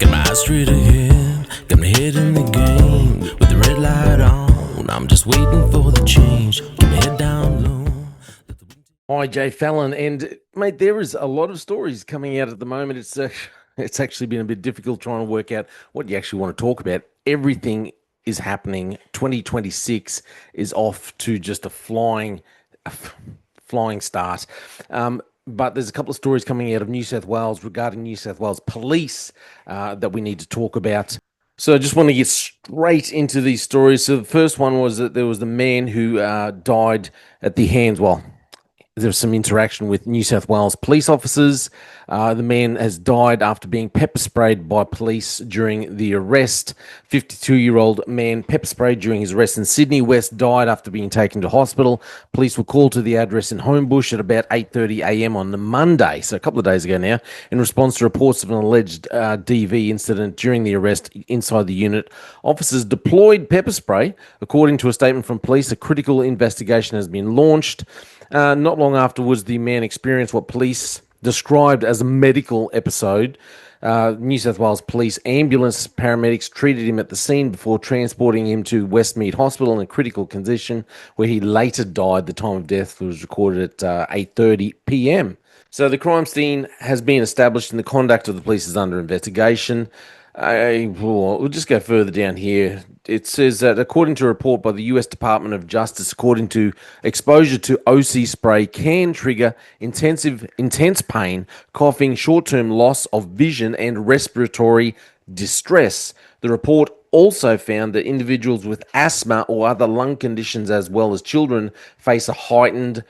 Got my eyes straight ahead, got my head in the game. With the red light on, I'm just waiting for the change. Keep my head down low. Hi, Jay Fallon, and mate, there is a lot of stories coming out at the moment. It's actually been a bit difficult trying to work out what you actually want to talk about. Everything is happening. 2026 is off to just a flying start. But there's a couple of stories coming out of New South Wales regarding New South Wales police that we need to talk about. So I just want to get straight into these stories. So the first one was that there was the man who died at the hands. Well, there was some interaction with New South Wales police officers. The man has died after being pepper sprayed by police during the arrest. 52-year-old man pepper sprayed during his arrest in Sydney West died after being taken to hospital. Police were called to the address in Homebush at about 8:30 a.m. on the Monday, so a couple of days ago now, in response to reports of an alleged DV incident during the arrest inside the unit. Officers deployed pepper spray. According to a statement from police, a critical investigation has been launched. Not long afterwards, the man experienced what police described as a medical episode. New South Wales Police ambulance paramedics treated him at the scene before transporting him to Westmead Hospital in a critical condition, where he later died. The time of death was recorded at 8:30 p.m. So the crime scene has been established and the conduct of the police is under investigation. We'll just go further down here. It says that according to a report by the US Department of Justice, according to exposure to OC spray can trigger intense pain, coughing, short-term loss of vision, and respiratory distress. The report also found that individuals with asthma or other lung conditions, as well as children, face a heightened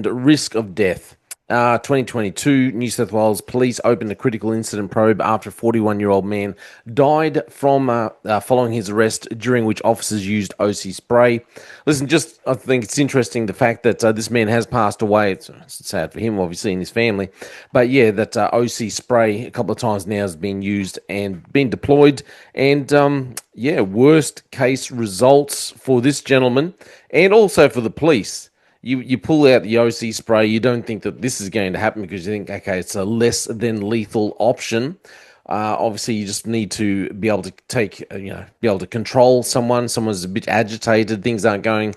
risk of death. 2022, New South Wales Police opened a critical incident probe after a 41-year-old man died from following his arrest, during which officers used OC spray. Listen, I think it's interesting the fact that this man has passed away. It's sad for him, obviously, and his family. But yeah, that OC spray a couple of times now has been used and been deployed. And worst case results for this gentleman and also for the police. You pull out the OC spray, you don't think that this is going to happen because you think, okay, it's a less than lethal option. Obviously, you just need to be able to be able to control someone. Someone's a bit agitated, things aren't going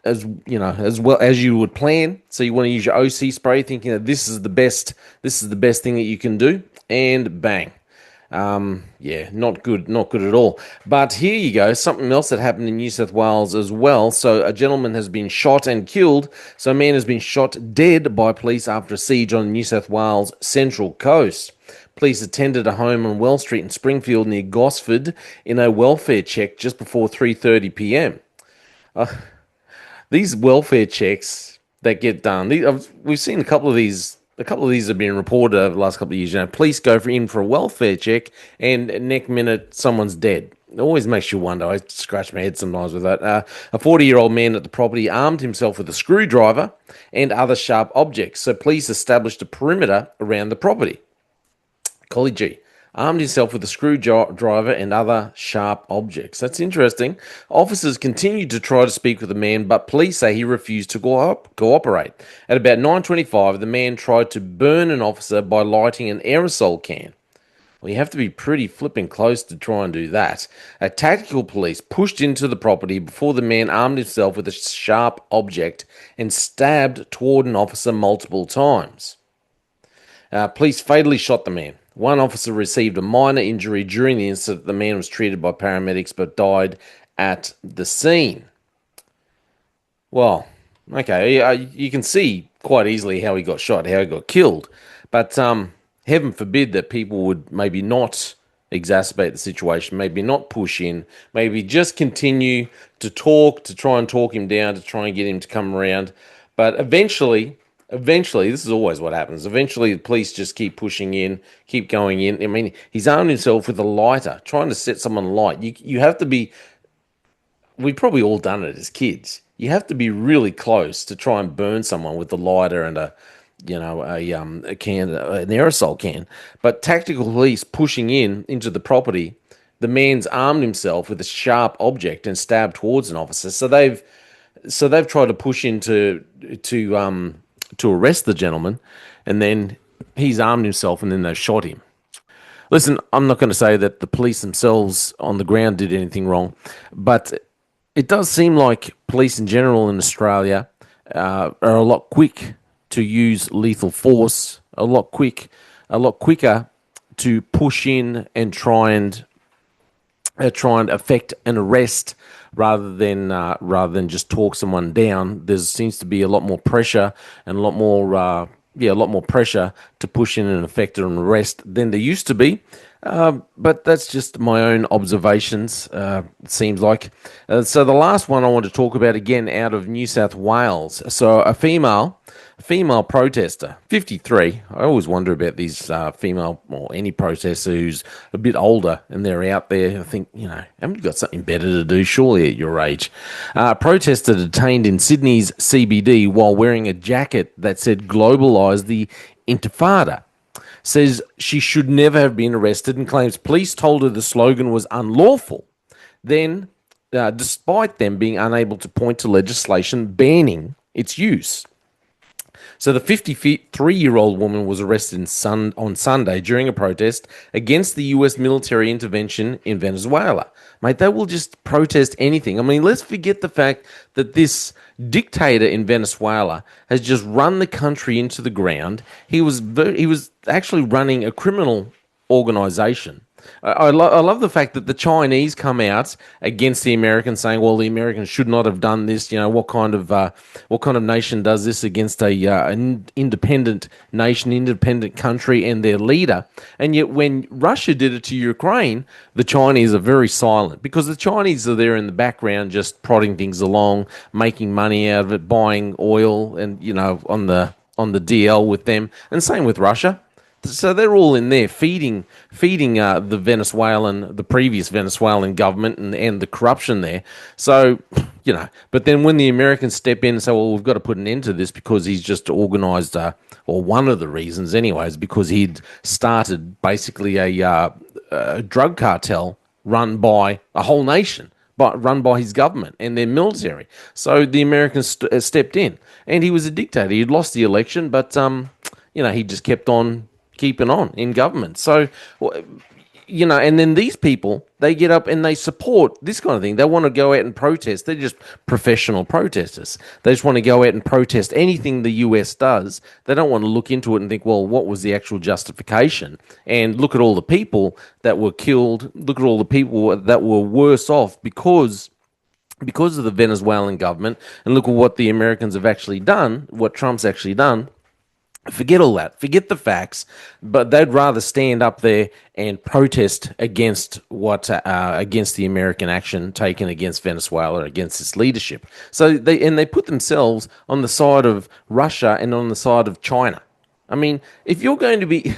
as well as you would plan. So you want to use your OC spray, thinking that this is the best thing that you can do, and bang. Not good at all. But here you go, something else that happened in New South Wales as well. So a gentleman has been shot and killed. So a man has been shot dead by police after a siege on New South Wales Central Coast. Police attended a home on Wells Street in Springfield near Gosford in a welfare check just before 3:30 p.m. These welfare checks that get done, we've seen a couple of these. A couple of these have been reported over the last couple of years. Police go in for a welfare check, and next minute someone's dead. It always makes you wonder. I scratch my head sometimes with that. A 40-year-old man at the property armed himself with a screwdriver and other sharp objects. So police established a perimeter around the property. Collie G armed himself with a screwdriver and other sharp objects. That's interesting. Officers continued to try to speak with the man, but police say he refused to cooperate. At about 9:25, the man tried to burn an officer by lighting an aerosol can. Well, you have to be pretty flipping close to try and do that. A tactical police pushed into the property before the man armed himself with a sharp object and stabbed toward an officer multiple times. Police fatally shot the man. One officer received a minor injury during the incident. The man was treated by paramedics but died at the scene. Well, okay, you can see quite easily how he got shot, how he got killed. But heaven forbid that people would maybe not exacerbate the situation, maybe not push in, maybe just continue to try and talk him down, to try and get him to come around. But eventually, this is always what happens. Eventually, the police just keep pushing in, keep going in. I mean, he's armed himself with a lighter, trying to set someone alight. You have to be. We've probably all done it as kids. You have to be really close to try and burn someone with a lighter and a can, an aerosol can. But tactical police pushing into the property, the man's armed himself with a sharp object and stabbed towards an officer. So they've tried to push in to arrest the gentleman, and then he's armed himself, and then they've shot him. Listen, I'm not going to say that the police themselves on the ground did anything wrong, but it does seem like police in general in Australia are a lot quick to use lethal force, a lot quicker to push in and try and affect an arrest rather than just talk someone down. There seems to be a lot more pressure and a lot more pressure to push in and effect an arrest than there used to be. But that's just my own observations. It seems like. So the last one I want to talk about again out of New South Wales. So a female protester, 53. I always wonder about these female or any protester who's a bit older and they're out there. I think, haven't you got something better to do, surely, at your age? Protester detained in Sydney's CBD while wearing a jacket that said "Globalise the Intifada." Says she should never have been arrested and claims police told her the slogan was unlawful. Then, despite them being unable to point to legislation banning its use. So the 53-year-old woman was arrested on Sunday during a protest against the US military intervention in Venezuela. Mate, they will just protest anything. I mean, let's forget the fact that this dictator in Venezuela has just run the country into the ground. He was actually running a criminal organization. I love the fact that the Chinese come out against the Americans, saying, "Well, the Americans should not have done this." What kind of nation does this against an independent nation, independent country, and their leader? And yet, when Russia did it to Ukraine, the Chinese are very silent because the Chinese are there in the background, just prodding things along, making money out of it, buying oil, and on the DL with them, and same with Russia. So they're all in there feeding the previous Venezuelan government and the corruption there. So, but then when the Americans step in and say, well, we've got to put an end to this because he's just organised, or one of the reasons anyway, is because he'd started basically a drug cartel run by a whole nation, but run by his government and their military. So the Americans stepped in, and he was a dictator. He'd lost the election, but he just kept on keeping on in government. So, and then these people, they get up and they support this kind of thing. They want to go out and protest. They're just professional protesters. They just want to go out and protest anything the US does. They don't want to look into it and think, well, what was the actual justification? And look at all the people that were killed. Look at all the people that were worse off because of the Venezuelan government. And look at what the Americans have actually done, what Trump's actually done. Forget all that. Forget the facts. But they'd rather stand up there and protest against against the American action taken against Venezuela, against its leadership. So they put themselves on the side of Russia and on the side of China. I mean, if you're going to be,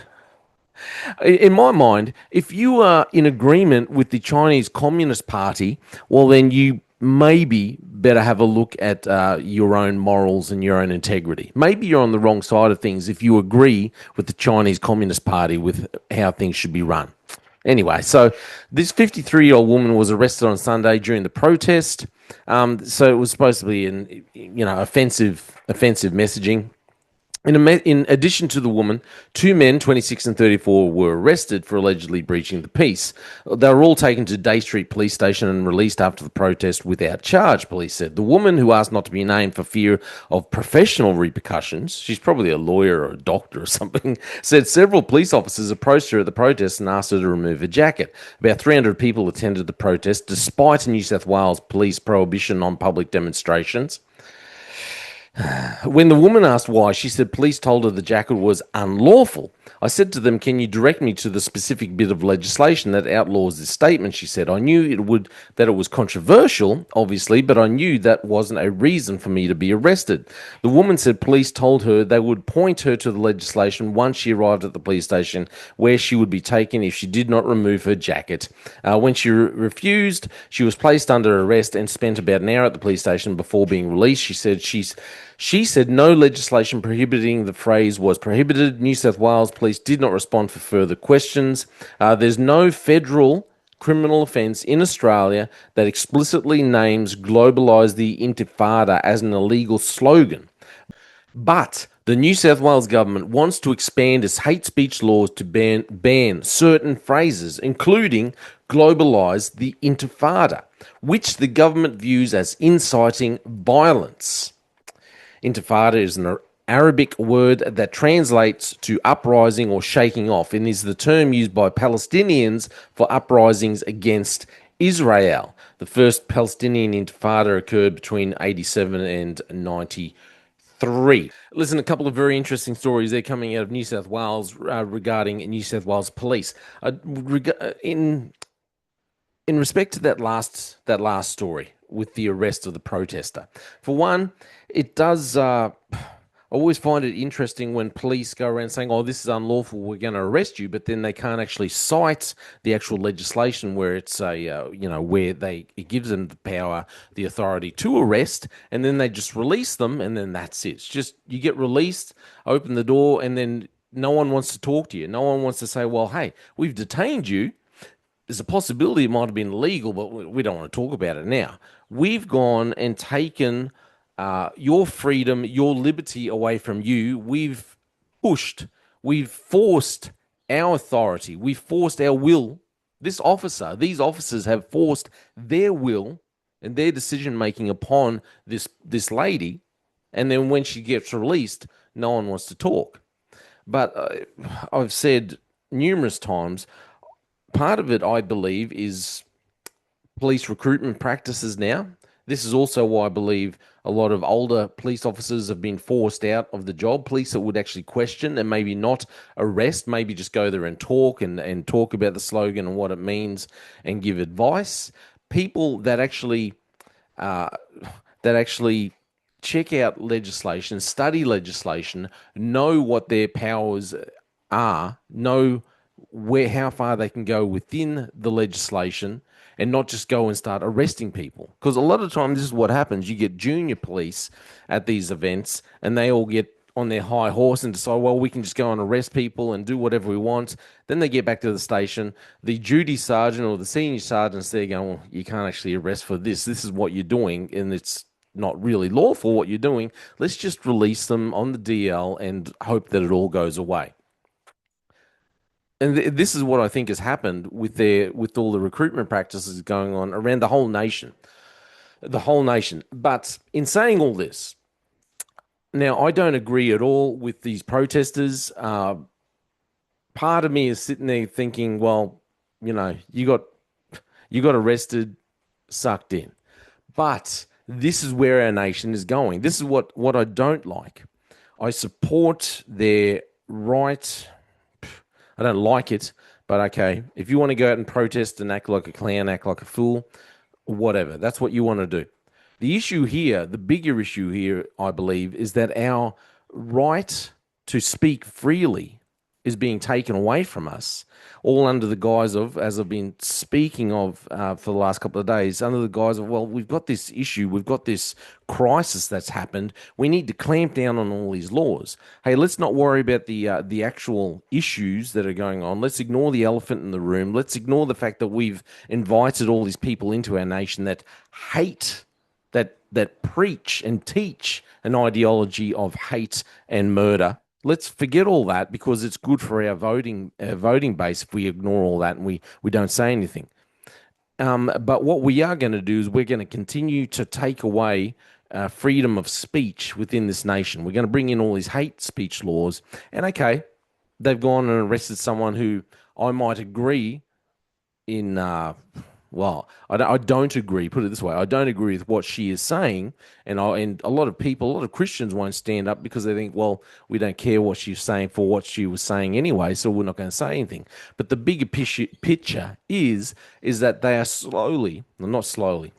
in my mind, if you are in agreement with the Chinese Communist Party, well, then you maybe better have a look at your own morals and your own integrity. Maybe you're on the wrong side of things if you agree with the Chinese Communist Party with how things should be run. Anyway, so this 53-year-old woman was arrested on Sunday during the protest. So it was supposed to be offensive messaging. In addition to the woman, two men, 26 and 34, were arrested for allegedly breaching the peace. They were all taken to Day Street Police Station and released after the protest without charge, police said. The woman, who asked not to be named for fear of professional repercussions, she's probably a lawyer or a doctor or something, said several police officers approached her at the protest and asked her to remove her jacket. About 300 people attended the protest, despite New South Wales police prohibition on public demonstrations. When the woman asked why, she said police told her the jacket was unlawful. I said to them, "Can you direct me to the specific bit of legislation that outlaws this statement?" She said, "I knew that it was controversial, obviously, but I knew that wasn't a reason for me to be arrested." The woman said police told her they would point her to the legislation once she arrived at the police station, where she would be taken if she did not remove her jacket. When she refused, she was placed under arrest and spent about an hour at the police station before being released. She said no legislation prohibiting the phrase was prohibited. New South Wales police did not respond for further questions. There's no federal criminal offence in Australia that explicitly names "globalise the Intifada" as an illegal slogan. But the New South Wales government wants to expand its hate speech laws to ban certain phrases, including globalise the intifada, which the government views as inciting violence. Intifada is an Arabic word that translates to uprising or shaking off and is the term used by Palestinians for uprisings against Israel. The first Palestinian Intifada occurred between 87 and 93. Listen, a couple of very interesting stories there coming out of New South Wales regarding New South Wales police. In respect to that last story with the arrest of the protester, for one, it does. I always find it interesting when police go around saying, "Oh, this is unlawful. We're going to arrest you," but then they can't actually cite the actual legislation where it's where it gives them the power, the authority to arrest, and then they just release them, and then that's it. It's just you get released, open the door, and then no one wants to talk to you. No one wants to say, "Well, hey, we've detained you. There's a possibility it might have been legal, but we don't want to talk about it now." We've gone and taken your freedom, your liberty away from you. We've forced our authority, we've forced our will. These officers have forced their will and their decision making upon this lady, and then when she gets released, no one wants to talk. But I've said numerous times, part of it, I believe, is police recruitment practices now. This is also why I believe a lot of older police officers have been forced out of the job. Police that would actually question and maybe not arrest, maybe just go there and talk about the slogan and what it means and give advice. People uh, that actually check out legislation, study legislation, know what their powers are, know how far they can go within the legislation, and not just go and start arresting people. Because a lot of times this is what happens. You get junior police at these events and they all get on their high horse and decide, well, we can just go and arrest people and do whatever we want. Then they get back to the station. The duty sergeant or the senior sergeant's there going, well, you can't actually arrest for this. This is what you're doing, and it's not really lawful what you're doing. Let's just release them on the DL and hope that it all goes away. And this is what I think has happened with all the recruitment practices going on around the whole nation. But in saying all this, now I don't agree at all with these protesters. Part of me is sitting there thinking, well, you got arrested, sucked in. But this is where our nation is going. This is what I don't like. I support their right. I don't like it, but okay. If you want to go out and protest and act like a clown, act like a fool, whatever. That's what you want to do. The issue here, the bigger issue here, I believe, is that our right to speak freely is being taken away from us, all under the guise of, as I've been speaking of for the last couple of days, under the guise of, well, we've got this issue, we've got this crisis that's happened. We need to clamp down on all these laws. Hey, let's not worry about the actual issues that are going on. Let's ignore the elephant in the room. Let's ignore the fact that we've invited all these people into our nation that hate, that preach and teach an ideology of hate and murder. Let's forget all that, because it's good for our voting base if we ignore all that and we don't say anything. But what we are going to do is we're going to continue to take away freedom of speech within this nation. We're going to bring in all these hate speech laws. And okay, they've gone and arrested someone who I might agree in. I don't agree. Put it this way: I don't agree with what she is saying, and a lot of people, a lot of Christians won't stand up because they think, well, we don't care what she's saying for what she was saying anyway, so we're not going to say anything. But the bigger picture is that they are not slowly,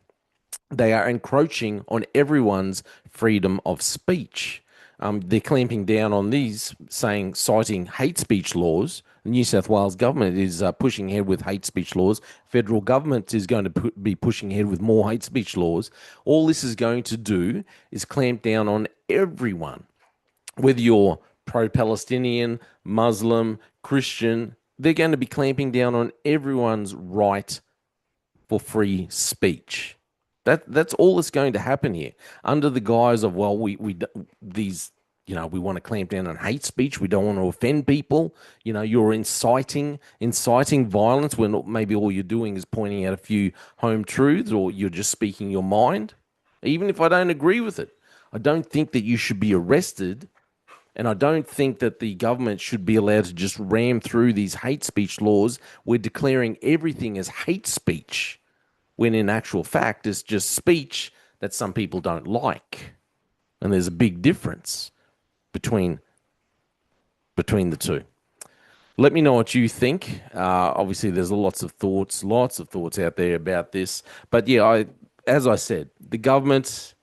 they are encroaching on everyone's freedom of speech. They're clamping down on these, citing hate speech laws. The New South Wales government is pushing ahead with hate speech laws. Federal government is going to be pushing ahead with more hate speech laws. All this is going to do is clamp down on everyone, whether you're pro-Palestinian, Muslim, Christian. They're going to be clamping down on everyone's right for free speech. That's all that's going to happen here, under the guise of, well, these we want to clamp down on hate speech. We don't want to offend people. You're inciting violence when maybe all you're doing is pointing out a few home truths, or you're just speaking your mind. Even if I don't agree with it, I don't think that you should be arrested, and I don't think that the government should be allowed to just ram through these hate speech laws. We're declaring everything as hate speech, when in actual fact it's just speech that some people don't like. And there's a big difference between the two. Let me know what you think. Obviously, there's lots of thoughts out there about this. But yeah, as I said, the government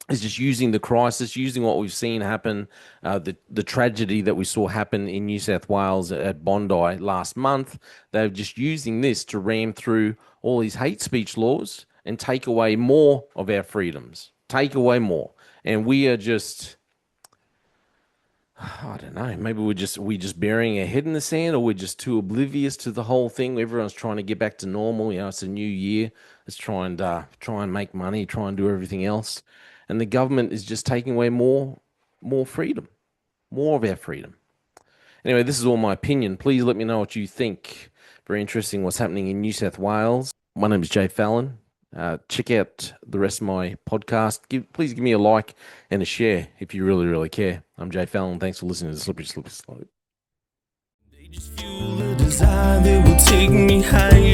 is just using the crisis, using what we've seen happen, the tragedy that we saw happen in New South Wales at Bondi last month. They're just using this to ram through all these hate speech laws and take away more of our freedoms, take away more. And we are just, I don't know, maybe we just burying our head in the sand, or we're just too oblivious to the whole thing. Everyone's trying to get back to normal. It's a new year. Let's try and make money, try and do everything else. And the government is just taking away more freedom, more of our freedom. Anyway, this is all my opinion. Please let me know what you think. Very interesting what's happening in New South Wales. My name is Jay Fallon. Check out the rest of my podcast. Please give me a like and a share if you really, really care. I'm Jay Fallon. Thanks for listening to Slippery Slope. They just fuel a desire that will take me higher.